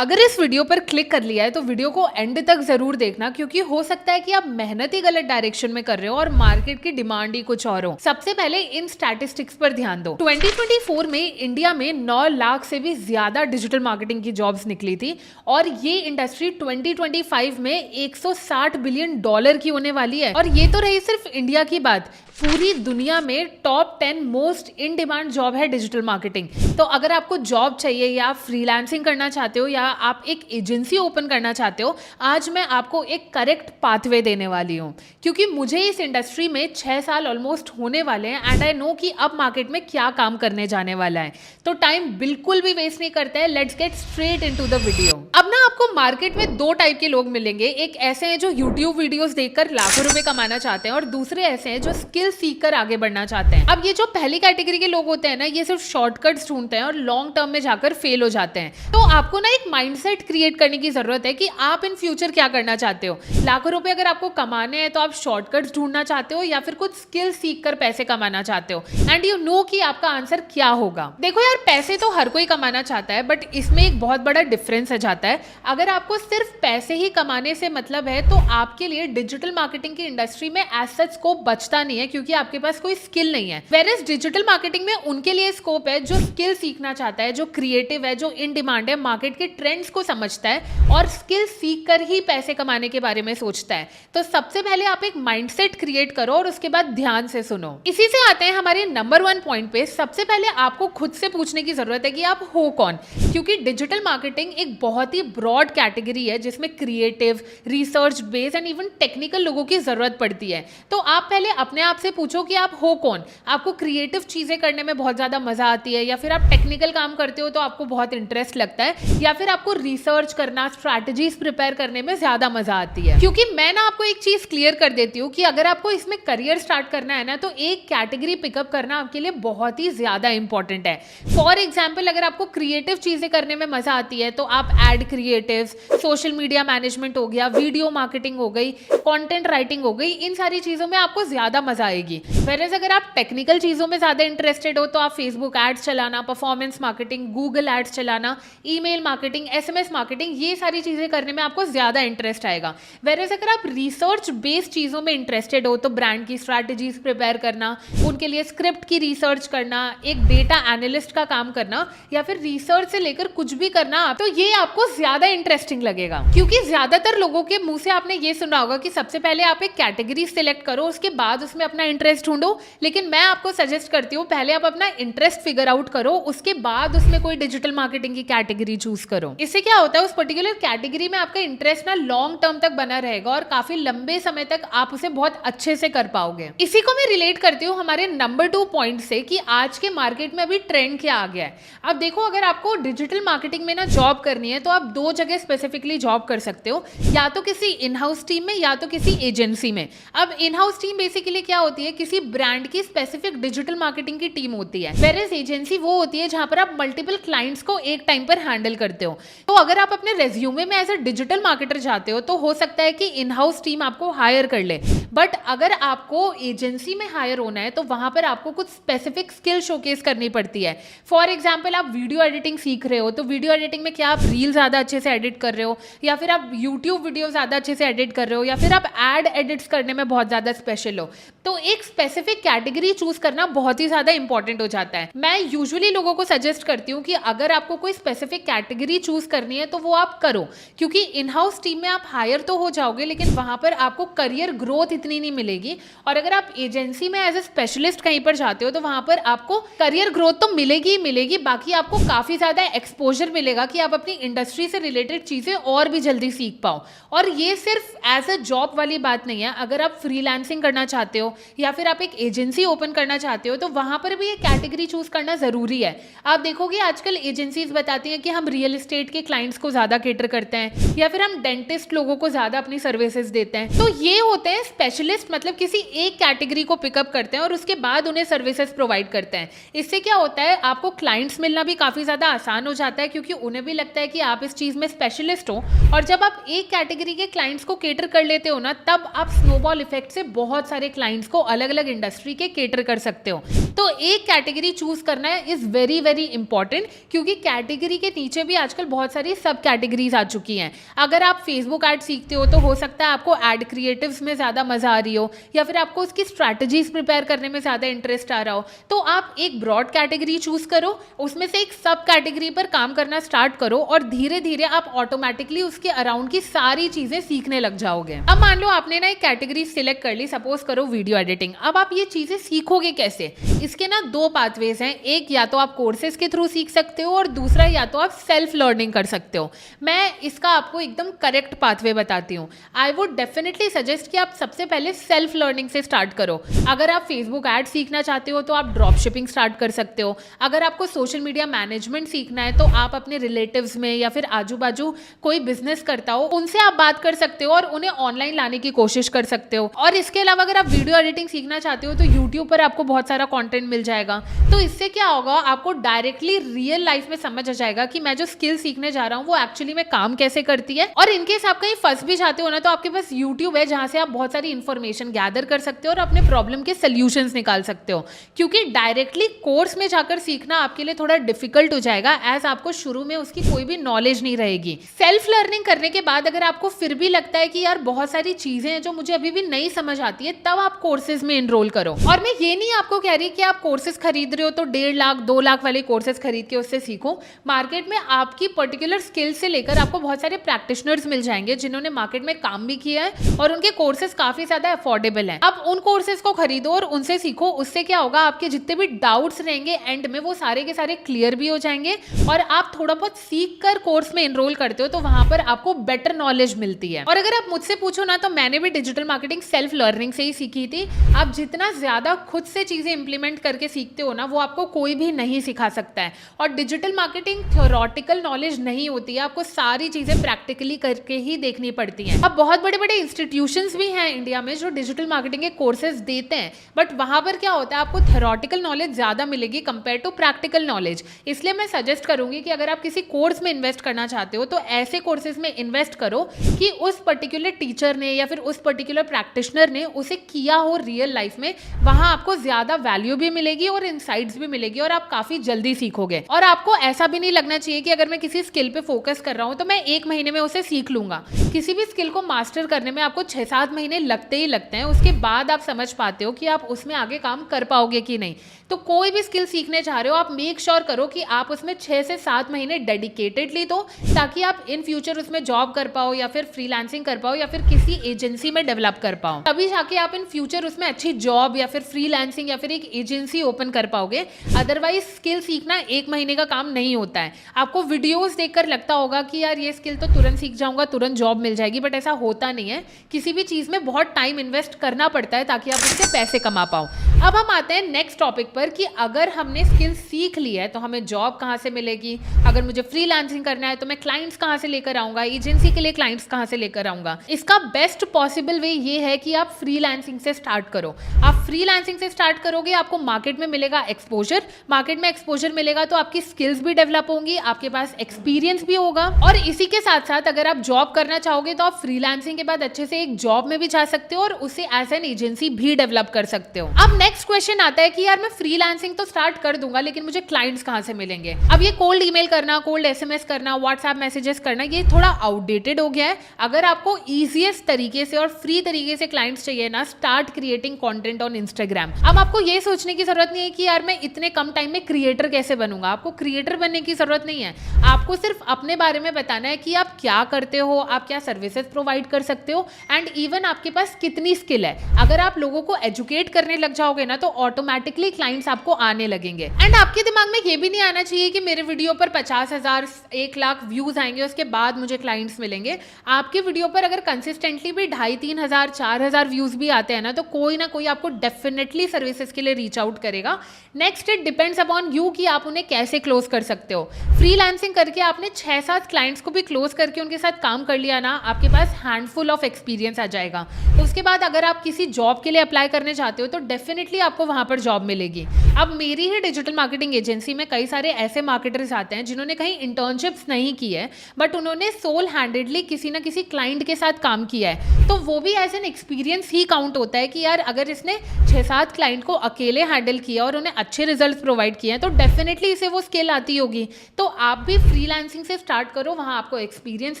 अगर इस वीडियो पर क्लिक कर लिया है तो वीडियो को एंड तक जरूर देखना, क्योंकि हो सकता है कि आप मेहनत ही गलत डायरेक्शन में कर रहे हो और मार्केट की डिमांड ही कुछ और हो। सबसे पहले इन स्टैटिस्टिक्स पर ध्यान दो। 2024 में इंडिया में 9 लाख से भी ज्यादा डिजिटल मार्केटिंग की जॉब्स निकली थी और ये इंडस्ट्री 2025 में $160 बिलियन की होने वाली है। और ये तो रही सिर्फ इंडिया की बात, पूरी दुनिया में top 10 most in demand job है डिजिटल मार्केटिंग। तो अगर आपको जॉब चाहिए या आप फ्रीलांसिंग करना चाहते हो या आप एक एजेंसी ओपन करना चाहते हो, आज मैं आपको एक करेक्ट पाथवे देने वाली हूँ, क्योंकि मुझे इस इंडस्ट्री में 6 साल ऑलमोस्ट होने वाले हैं एंड आई नो कि अब मार्केट में क्या काम करने जाने वाला है। तो टाइम बिल्कुल भी वेस्ट नहीं करते हैं, let's get straight into the video. अब ना आपको मार्केट में 2 टाइप के लोग मिलेंगे। एक ऐसे हैं जो यूट्यूब वीडियोस देखकर लाखों रुपए कमाना चाहते हैं और दूसरे ऐसे हैं जो स्किल सीख कर आगे बढ़ना चाहते हैं। अब ये जो पहली कैटेगरी के लोग होते हैं ना, ये सिर्फ शॉर्टकट्स ढूंढते हैं और लॉन्ग टर्म में जाकर फेल हो जाते हैं। तो आपको ना एक माइंडसेट क्रिएट करने की जरूरत है कि आप इन फ्यूचर क्या करना चाहते हो। लाखों रुपए अगर आपको कमाने हैं तो आप शॉर्टकट्स ढूंढना चाहते हो या फिर कुछ स्किल सीख कर पैसे कमाना चाहते हो, एंड यू नो कि आपका आंसर क्या होगा। देखो यार, पैसे तो हर कोई कमाना चाहता है, बट इसमें एक बहुत बड़ा डिफरेंस आ जाता है। अगर आपको सिर्फ पैसे ही कमाने से मतलब है तो आपके लिए डिजिटल मार्केटिंग की इंडस्ट्री में एज सच स्कोप बचता नहीं है, क्योंकि आपके पास कोई स्किल नहीं है। वेयरएज डिजिटल मार्केटिंग में उनके लिए स्कोप है जो स्किल सीखना चाहता है, जो क्रिएटिव है, जो इन डिमांड है, मार्केट के ट्रेंड्स को समझता है और स्किल सीख कर ही पैसे कमाने के बारे में सोचता है। तो सबसे पहले आप एक माइंडसेट क्रिएट करो और उसके बाद ध्यान से सुनो। इसी से आते हैं हमारे नंबर 1 पॉइंट पे। सबसे पहले आपको खुद से पूछने की जरूरत है कि आप हो कौन, क्योंकि डिजिटल मार्केटिंग एक बहुत ही ब्रॉड कैटेगरी है जिसमें creative, research based and even technical लोगों की जरूरत पड़ती है। तो आप पहले अपने आप से पूछो कि आप हो कौन। आपको क्रिएटिव चीजें करने में बहुत ज्यादा मजा आती है, या फिर आप टेक्निकल काम करते हो तो आपको बहुत इंटरेस्ट लगता है, या फिर आपको रिसर्च करना, स्ट्रैटेजीज प्रिपेयर करने में ज्यादा मजा आती है। क्योंकि मैं ना आपको एक चीज क्लियर कर देती हूँ कि अगर आपको इसमें करियर स्टार्ट करना है ना, तो एक कैटेगरी पिकअप करना आपके लिए बहुत ही ज्यादा इंपॉर्टेंट है। फॉर एग्जाम्पल, अगर आपको क्रिएटिव चीजें करने में मजा आती है तो आप ad creative, social media management हो गया, वीडियो मार्केटिंग हो गई, कंटेंट राइटिंग हो गई, इन सारी चीजों में आपको ज्यादा मजा आएगी। वेरएज अगर आप टेक्निकल चीजों में ज्यादा इंटरेस्टेड हो तो आप फेसबुक एड्स चलाना, परफॉर्मेंस मार्केटिंग, गूगल एड्स चलाना, ईमेल मार्केटिंग, एसएमएस मार्केटिंग, ये सारी चीजें करने में आपको ज्यादा इंटरेस्ट आएगा। वेरएज अगर आप रिसर्च बेस्ड चीजों में इंटरेस्टेड हो तो ब्रांड की स्ट्रैटेजीज प्रिपेयर करना, उनके लिए स्क्रिप्ट की रिसर्च करना, एक डेटा एनालिस्ट का काम करना, या फिर रिसर्च से लेकर कुछ भी करना, तो ये आपको ज्यादा इंटरेस्टिंग लगेगा। क्योंकि ज्यादातर लोगों के मुंह से आपने ये सुना होगा कि सबसे पहले आप एक कैटेगरी सिलेक्ट करो, उसके बाद उसमें अपना इंटरेस्ट ढूंढो। लेकिन मैं आपको सजेस्ट करती हूँ पहले आप अपना इंटरेस्ट फिगर आउट करो, उसके बाद उसमें कोई डिजिटल मार्केटिंग की कैटेगरी चूज करो। इससे क्या होता है, उस पर्टिकुलर कैटेगरी में आपका इंटरेस्ट ना लॉन्ग टर्म तक बना रहेगा और काफी लंबे समय तक आप उसे बहुत अच्छे से कर पाओगे। इसी को मैं रिलेट करती हूँ हमारे नंबर 2 पॉइंट से कि आज के मार्केट में अभी ट्रेंड क्या आ गया है। अब देखो, अगर आपको डिजिटल मार्केटिंग में ना जॉब करनी है तो आप 2 जगह स्पेसिफिकली जॉब कर सकते हो, या तो किसी इन हाउस टीम में या तो किसी एजेंसी में। अब इन हाउस टीम बेसिकली क्या होती है, किसी ब्रांड की स्पेसिफिक डिजिटल मार्केटिंग की टीम होती है। वेयरएज एजेंसी वो होती है जहां पर आप मल्टीपल क्लाइंट्स को एक टाइम पर हैंडल करते हो। तो अगर आप अपने रेज्यूमे में एज अ डिजिटल मार्केटर जाते हो तो हो सकता है कि इन हाउस टीम आपको हायर कर ले, बट अगर आपको एजेंसी में हायर होना है तो वहां पर आपको कुछ स्पेसिफिक स्किल शोकेस करनी पड़ती है। फॉर एग्जाम्पल, आप वीडियो एडिटिंग सीख रहे हो तो वीडियो एडिटिंग में क्या आप रील ज्यादा अच्छे से एडिट कर रहे हो, या फिर आप यूट्यूब वीडियो ज्यादा अच्छे से एडिट कर रहे हो, या फिर आप एड एडिट्स करने में बहुत ज्यादा स्पेशल हो। तो एक स्पेसिफिक कैटेगरी चूज करना बहुत ही ज्यादा इंपॉर्टेंट हो जाता है। मैं यूजुअली लोगों को सजेस्ट करती हूँ कि अगर आपको कोई स्पेसिफिक कैटेगरी चूज करनी है तो वो आप करो, क्योंकि इन हाउस टीम में आप हायर तो हो जाओगे लेकिन वहां पर आपको करियर ग्रोथ इतनी नहीं मिलेगी। और अगर आप एजेंसी में एज ए स्पेशलिस्ट कहीं पर जाते हो तो वहां पर आपको करियर ग्रोथ तो मिलेगी ही मिलेगी, बाकी आपको काफी ज्यादा एक्सपोजर मिलेगा कि आप अपनी इंडस्ट्री से रिलेटेड चीजें और भी जल्दी सीख पाओ। और ये सिर्फ एज अ जॉब वाली बात नहीं है, अगर आप फ्रीलांसिंग करना चाहते हो या फिर आप एक एजेंसी ओपन करना चाहते हो तो वहां पर भी ये कैटेगरी चूज करना जरूरी है। आप देखोगे आजकल एजेंसीज बताती हैं कि हम रियल एस्टेट के क्लाइंट्स को ज्यादा केटर करते हैं, या फिर हम डेंटिस्ट लोगों को ज्यादा अपनी सर्विसेज देते हैं। तो ये होते हैं स्पेशलिस्ट, मतलब किसी एक कैटेगरी को पिकअप करते हैं और उसके बाद उन्हें सर्विसेज प्रोवाइड करते हैं। इससे क्या होता है, आपको क्लाइंट्स मिलना भी काफी ज्यादा आसान हो जाता है, क्योंकि उन्हें भी लगता है कि आप इस चीज में स्पेशलिस्ट हो। और जब आप एक कैटेगरी के क्लाइंट्स को केटर कर लेते हो ना, तब आप स्नोबॉल इफेक्ट से बहुत सारे क्लाइंट्स को उसको अलग अलग इंडस्ट्री के केटर कर सकते हो। तो एक कैटेगरी चूज करना इज वेरी वेरी इंपॉर्टेंट, क्योंकि कैटेगरी के नीचे भी आजकल बहुत सारी सब कैटेगरीज आ चुकी हैं। अगर आप फेसबुक एड सीखते हो तो हो सकता है आपको एड क्रिएटिव्स में ज़्यादा मजा आ रही हो, या फिर आपको उसकी स्ट्रैटेजीज प्रिपेयर करने में ज़्यादा इंटरेस्ट आ रहा हो, तो आप एक ब्रॉड कैटेगरी चूज करो, उसमें से एक सब कैटेगरी पर काम करना स्टार्ट करो और धीरे धीरे आप ऑटोमेटिकली उसके अराउंड की सारी चीजें सीखने लग जाओगे। अब मान लो आपने ना एक कैटेगरी सिलेक्ट कर ली, सपोज करो वीडियो एडिटिंग। अब आप ये चीजें सीखोगे कैसे? इसके ना दो पाथवेज हैं, एक या तो आप कोर्सेज के थ्रू सीख सकते हो और दूसरा या तो आप सेल्फ लर्निंग कर सकते हो। मैं इसका आपको एकदम करेक्ट पाथवे बताती हूँ। आई वुड डेफिनेटली सजेस्ट कि आप सबसे पहले सेल्फ लर्निंग से स्टार्ट करो। अगर आप फेसबुक एड सीखना चाहते हो तो आप ड्रॉप शिपिंग स्टार्ट कर सकते हो। अगर आपको सोशल मीडिया मैनेजमेंट सीखना है तो आप अपने रिलेटिव्स में या फिर आजू बाजू कोई बिजनेस करता हो उनसे आप बात कर सकते हो और उन्हें ऑनलाइन लाने की कोशिश कर सकते हो। और इसके अलावा अगर आप वीडियो एडिटिंग सीखना चाहते हो तो यूट्यूब पर आपको बहुत सारा कंटेंट मिल जाएगा। तो इससे क्या होगा, आपको डायरेक्टली रियल लाइफ में समझ आ जाएगा कि मैं जो स्किल सीखने जा रहा हूँ वो एक्चुअली में काम कैसे करती है। और इनकेस आप कहीं फंस भी जाते हो ना, तो आपके पास यूट्यूब है जहां से आप बहुत सारी इंफॉर्मेशन गैदर कर सकते हो और अपने प्रॉब्लम के सोल्यूशंस निकाल सकते हो। क्योंकि डायरेक्टली कोर्स में जाकर सीखना आपके लिए थोड़ा डिफिकल्ट हो जाएगा, एज आपको शुरू में उसकी कोई भी नॉलेज नहीं रहेगी। सेल्फ लर्निंग करने के बाद अगर आपको फिर भी लगता है कि यार बहुत सारी चीजें हैं जो मुझे अभी भी नहीं समझ आती है, तब आप कोर्सेज में एनरोल करो। और मैं ये नहीं आपको कह रही कि आप कोर्सेज खरीद रहे हो तो 1.5 लाख 2 लाख वाले कोर्सेज खरीद के उससे सीखो। मार्केट में आपकी पर्टिकुलर स्किल से लेकर आपको बहुत सारे प्रैक्टिशनर्स मिल जाएंगे जिन्होंने मार्केट में काम भी किया है और उनके कोर्सेज काफी ज्यादा अफोर्डेबल हैं। अब उन कोर्सेज को खरीदो और उनसे सीखो। उससे क्या होगा, आपके जितने भी डाउट्स रहेंगे एंड में वो सारे के सारे क्लियर भी हो जाएंगे। और आप थोड़ा बहुत सीख कर कोर्स में एनरोल करते हो तो वहां पर आपको बेटर नॉलेज मिलती है। और अगर आप मुझसे पूछो ना, तो मैंने भी डिजिटल मार्केटिंग सेल्फ लर्निंग से ही सीखी थी। आप जितना ज्यादा खुद से चीजें इंप्लीमेंट करके सीखते हो ना, वो आपको कोई भी नहीं सिखा सकता है। और डिजिटल मार्केटिंग थ्योरेटिकल नॉलेज नहीं होती है, आपको सारी चीजें प्रैक्टिकली करके ही देखनी पड़ती हैं। अब बहुत बड़े बड़े इंस्टीट्यूशंस भी हैं इंडिया में जो डिजिटल मार्केटिंग के कोर्सेज देते हैं, बट वहां पर क्या होता है, आपको थ्योरेटिकल नॉलेज ज्यादा मिलेगी कंपेयर टू प्रैक्टिकल नॉलेज। इसलिए मैं सजेस्ट करूंगी कि अगर आप किसी कोर्स में इन्वेस्ट करना चाहते हो तो ऐसे कोर्सेज में इन्वेस्ट करो कि उस पर्टिकुलर टीचर ने या फिर उस पर्टिकुलर प्रैक्टिशनर ने उसे किया हो रियल लाइफ में। वहां आपको ज्यादा वैल्यू भी मिलेगी और इनसाइट्स भी मिलेगी और आप काफी जल्दी सीखोगे। और आपको ऐसा भी नहीं लगना चाहिए कि अगर मैं किसी स्किल पे फोकस कर रहा हूं तो मैं 1 महीने में उसे सीख लूंगा। किसी भी स्किल को मास्टर करने में आपको 6-7 महीने लगते ही लगते हैं। उसके बाद आप समझ पाते हो कि आप उसमें आगे काम कर पाओगे कि नहीं। तो कोई भी स्किल सीखने जा रहे हो, आप मेक श्योर करो कि आप उसमें 6 से 7 महीने डेडिकेटेडली दो, ताकि आप इन फ्यूचर उसमें जॉब कर पाओ या फिर फ्रीलांसिंग कर पाओ या फिर किसी एजेंसी में डेवलप कर पाओ। तभी जाके आप इन फ्यूचर उसमें अच्छी जॉब या फिर फ्रीलांसिंग या फिर एक एजेंसी ओपन कर पाओगे। अदरवाइज स्किल सीखना 1 महीने का काम नहीं होता है। आपको वीडियोस देखकर लगता होगा कि यार ये स्किल तो तुरंत सीख जाऊंगा, तुरंत जॉब मिल जाएगी, बट ऐसा होता नहीं है। किसी भी चीज में बहुत टाइम इन्वेस्ट करना पड़ता है ताकि आप उससे पैसे कमा पाओ। अब हम आते हैं नेक्स्ट टॉपिक पर कि अगर हमने स्किल सीख ली है तो हमें जॉब कहाँ से मिलेगी। अगर मुझे फ्रीलांसिंग करना है तो मैं क्लाइंट्स कहाँ से लेकर आऊंगा, एजेंसी के लिए क्लाइंट्स कहाँ से लेकर आऊंगा। इसका बेस्ट पॉसिबल वे ये है कि आप फ्रीलांसिंग से स्टार्ट करो। आप फ्रीलांसिंग से स्टार्ट करोगे, आपको मार्केट में मिलेगा एक्सपोजर। मार्केट में एक्सपोजर मिलेगा तो आपकी स्किल्स भी डेवलप होंगी, आपके पास एक्सपीरियंस भी होगा। और इसी के साथ साथ अगर आप जॉब करना चाहोगे तो आप फ्रीलांसिंग के बाद अच्छे से एक जॉब में भी जा सकते हो और उसे एज एन एजेंसी भी डेवलप कर सकते हो। अब नेक्स्ट क्वेश्चन आता है कि यार मैं फ्रीलांसिंग तो स्टार्ट कर दूंगा, लेकिन मुझे क्लाइंट्स कहाँ से मिलेंगे। अब ये कोल्ड ईमेल करना, कोल्ड एसएमएस करना, व्हाट्सएप मैसेजेस करना, ये थोड़ा आउटडेटेड हो गया है। अगर आपको ईजीएस्ट तरीके से और फ्री तरीके से क्लाइंट्स चाहिए ना, start creating content on Instagram. अब आपको ये सोचने की जरूरत नहीं है कि यार मैं इतने कम टाइम में क्रिएटर कैसे बनूंगा। आपको क्रिएटर बनने की जरूरत नहीं है। आपको सिर्फ अपने बारे में बताना है कि आप क्या करते हो, आप क्या सर्विसेज प्रोवाइड कर सकते हो एंड इवन आपके पास कितनी स्किल है। अगर आप लोगों को एजुकेट करने लग जाओगे ना तो ऑटोमेटिकली क्लाइंट्स आपको आने लगेंगे। एंड आपके दिमाग में ये भी नहीं आना चाहिए कि मेरे वीडियो पर 50,000 1 लाख व्यूज आएंगे उसके बाद मुझे क्लाइंट्स मिलेंगे। आपके वीडियो पर अगर कंसिस्टेंटली भी 2,500-3,000 4,000 व्यूज भी आते हैं ना कोई आपको डेफिनेटली सर्विसेज के लिए रीच आउट करेगा। Next it depends upon you कि आप उन्हें कैसे क्लोज कर सकते हो। फ्रीलांसिंग करके आपने 6-7 क्लाइंट्स को भी क्लोज करके उनके साथ काम कर लिया ना, आपके पास हैंडफुल ऑफ एक्सपीरियंस आ जाएगा। तो उसके बाद अगर आप किसी जॉब के लिए अप्लाई करने चाहते हो तो डेफिनेटली आपको वहां पर जॉब मिलेगी। अब मेरी ही डिजिटल मार्केटिंग एजेंसी में कई सारे ऐसे मार्केटर्स आते हैं जिन्होंने कहीं इंटर्नशिप्स नहीं की है, बट उन्होंने सोल हैंडेडली किसी ना किसी क्लाइंट के साथ काम किया है, तो वो भी एज एन एक्सपीरियंस ही काउंट होता है कि यार अगर इसने 6-7 क्लाइंट को अकेले हैंडल किया और उन्हें अच्छे रिजल्ट प्रोवाइड किए हैं तो डेफिनेटली इसे वो स्किल आती होगी। तो आप भी फ्रीलांसिंग से स्टार्ट करो, वहाँ आपको एक्सपीरियंस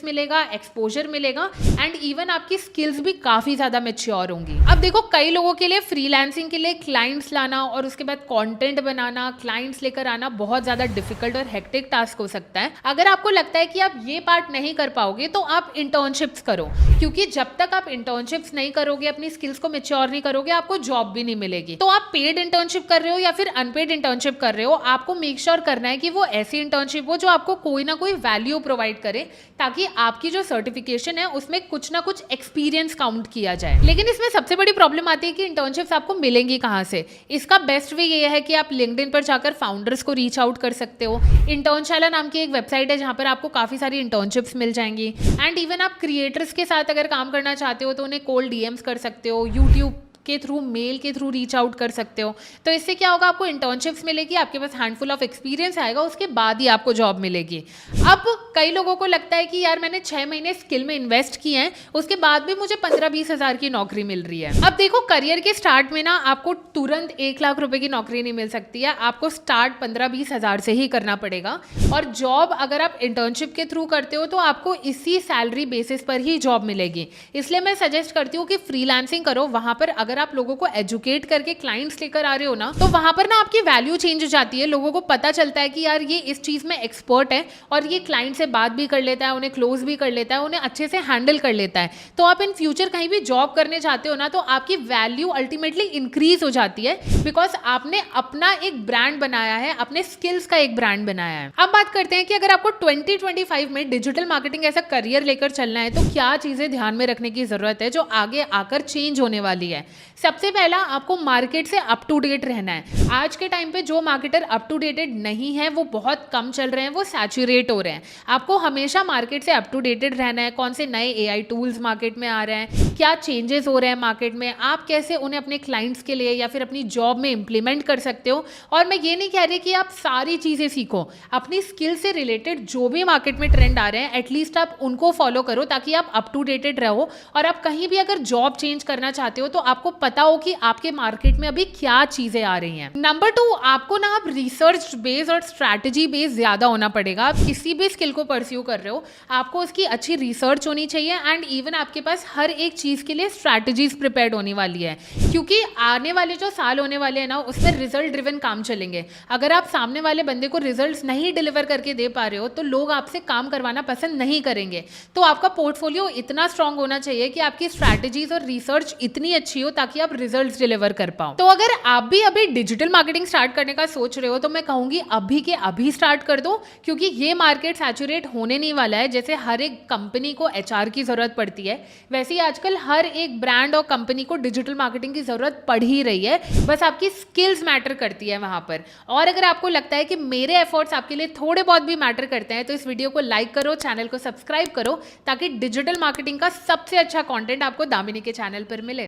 मिलेगा, एक्सपोजर मिलेगा एंड इवन आपकी स्किल्स भी काफ़ी ज़्यादा मैच्योर होंगी। अब देखो, कई लोगों के लिए फ्रीलांसिंग के लिए क्लाइंट्स लाना और उसके बाद कंटेंट बनाना, क्लाइंट्स लेकर आना बहुत ज़्यादा डिफिकल्ट और हेक्टिक टास्क हो सकता है। अगर आपको लगता है कि आप ये पार्ट नहीं कर पाओगे तो आप इंटर्नशिप्स करो, क्योंकि जब तक आप इंटर्नशिप्स नहीं करोगे, अपनी स्किल्स को मैच्योर नहीं करोगे, आपको जॉब भी नहीं मिलेगी। तो आप पेड इंटर्नशिप कर रहे हो या फिर अनपेड इंटर्नशिप कर रहे हो, आपको मेक श्योर करना है कि वो ऐसी इंटर्नशिप हो जो आपको कोई ना कोई वैल्यू प्रोवाइड करे, ताकि आपकी जो सर्टिफिकेशन है उसमें कुछ ना कुछ एक्सपीरियंस काउंट किया जाए। लेकिन इसमें सबसे बड़ी प्रॉब्लम आती है कि इंटर्नशिप्स आपको मिलेंगी कहाँ से। इसका बेस्ट वे ये है कि आप लिंक्डइन पर जाकर फाउंडर्स को रीच आउट कर सकते हो। इंटर्नशाला नाम की एक वेबसाइट है जहाँ पर आपको काफ़ी सारी इंटर्नशिप्स मिल जाएंगी। एंड इवन आप क्रिएटर्स के साथ अगर काम करना चाहते हो तो उन्हें कोल्ड डीएम्स कर सकते हो, यूट्यूब के थ्रू, मेल के थ्रू रीच आउट कर सकते हो। तो इससे क्या होगा, आपको इंटर्नशिप्स मिलेगी, आपके पास हैंडफुल ऑफ एक्सपीरियंस आएगा, उसके बाद ही आपको जॉब मिलेगी। अब कई लोगों को लगता है कि यार मैंने 6 महीने स्किल में इन्वेस्ट किए हैं, उसके बाद भी मुझे 15-20 हज़ार की नौकरी मिल रही है। अब देखो, करियर के स्टार्ट में ना आपको तुरंत 1 लाख रुपए की नौकरी नहीं मिल सकती है, आपको स्टार्ट 15-20 हज़ार से ही करना पड़ेगा। और जॉब अगर आप इंटर्नशिप के थ्रू करते हो तो आपको इसी सैलरी बेसिस पर ही जॉब मिलेगी। इसलिए मैं सजेस्ट करती हूँ कि फ्रीलांसिंग करो। वहां पर अगर आप लोगों को एजुकेट करके क्लाइंट्स लेकर आ रहे हो ना, तो वहां पर ना आपकी वैल्यू चेंज हो जाती है। लोगों को पता चलता है कि यार ये इस चीज में एक्सपर्ट है और ये क्लाइंट से बात भी कर लेता है, उन्हें क्लोज भी कर लेता है, उन्हें अच्छे से हैंडल कर लेता है। तो आप इन फ्यूचर कहीं भी जॉब करने चाहते हो ना, तो आपकी वैल्यू अल्टीमेटली इंक्रीज हो जाती है, बिकॉज आपने अपना एक ब्रांड बनाया है, अपने स्किल्स का एक ब्रांड बनाया है। अब बात करते हैं कि अगर आपको 2025 में डिजिटल मार्केटिंग ऐसा करियर लेकर चलना है तो क्या चीजें ध्यान में रखने की जरूरत है जो आगे आकर चेंज होने वाली है। सबसे पहला, आपको मार्केट से अप टू डेट रहना है। आज के टाइम पे जो मार्केटर अप टू डेटेड नहीं है वो बहुत कम चल रहे हैं, वो सैचुरेट हो रहे हैं। आपको हमेशा मार्केट से अप टू डेटेड रहना है। कौन से नए एआई टूल्स मार्केट में आ रहे हैं, क्या चेंजेस हो रहे हैं मार्केट में, आप कैसे उन्हें अपने क्लाइंट्स के लिए या फिर अपनी जॉब में इंप्लीमेंट कर सकते हो। और मैं ये नहीं कह रही कि आप सारी चीज़ें सीखो, अपनी स्किल से रिलेटेड जो भी मार्केट में ट्रेंड आ रहे हैं एटलीस्ट आप उनको फॉलो करो, ताकि आप अप टू डेटेड रहो। और आप कहीं भी अगर जॉब चेंज करना चाहते हो तो आपको पता हो कि आपके मार्केट में अभी क्या चीजें आ रही हैं। नंबर 2, आपको ना आप रिसर्च बेस्ड और स्ट्रैटेजी बेस्ड ज्यादा होना पड़ेगा। आप किसी भी स्किल को परस्यू कर रहे हो, आपको उसकी अच्छी रिसर्च होनी चाहिए एंड इवन आपके पास हर एक चीज के लिए स्ट्रैटेजीज प्रिपेयर्ड होने वाली है, क्योंकि आने वाले जो साल होने वाले हैं ना उसमें रिजल्ट ड्रिवन काम चलेंगे। अगर आप सामने वाले बंदे को रिजल्ट्स नहीं डिलीवर करके दे पा रहे हो तो लोग आपसे काम करवाना पसंद नहीं करेंगे। तो आपका पोर्टफोलियो इतना स्ट्रांग होना चाहिए कि आपकी स्ट्रैटेजीज और रिसर्च इतनी अच्छी हो ताकि आप रिजल्ट्स डिलीवर कर पाओ। तो अगर आप भी अभी डिजिटल मार्केटिंग स्टार्ट करने का सोच रहे हो तो मैं कहूंगी अभी के अभी स्टार्ट कर दो, क्योंकि ये मार्केट सैचुरेट होने नहीं वाला है। जैसे हर एक कंपनी को एचआर की जरूरत पड़ती है, वैसे ही आजकल हर एक ब्रांड और कंपनी को डिजिटल मार्केटिंग की जरूरत पड़ ही रही है। बस आपकी स्किल्स मैटर करती है वहां पर। और अगर आपको लगता है कि मेरे एफर्ट्स आपके लिए थोड़े बहुत भी मैटर करते हैं तो इस वीडियो को लाइक करो, चैनल को सब्सक्राइब करो, ताकि डिजिटल मार्केटिंग का सबसे अच्छा कंटेंट आपको दामिनी के चैनल पर मिले।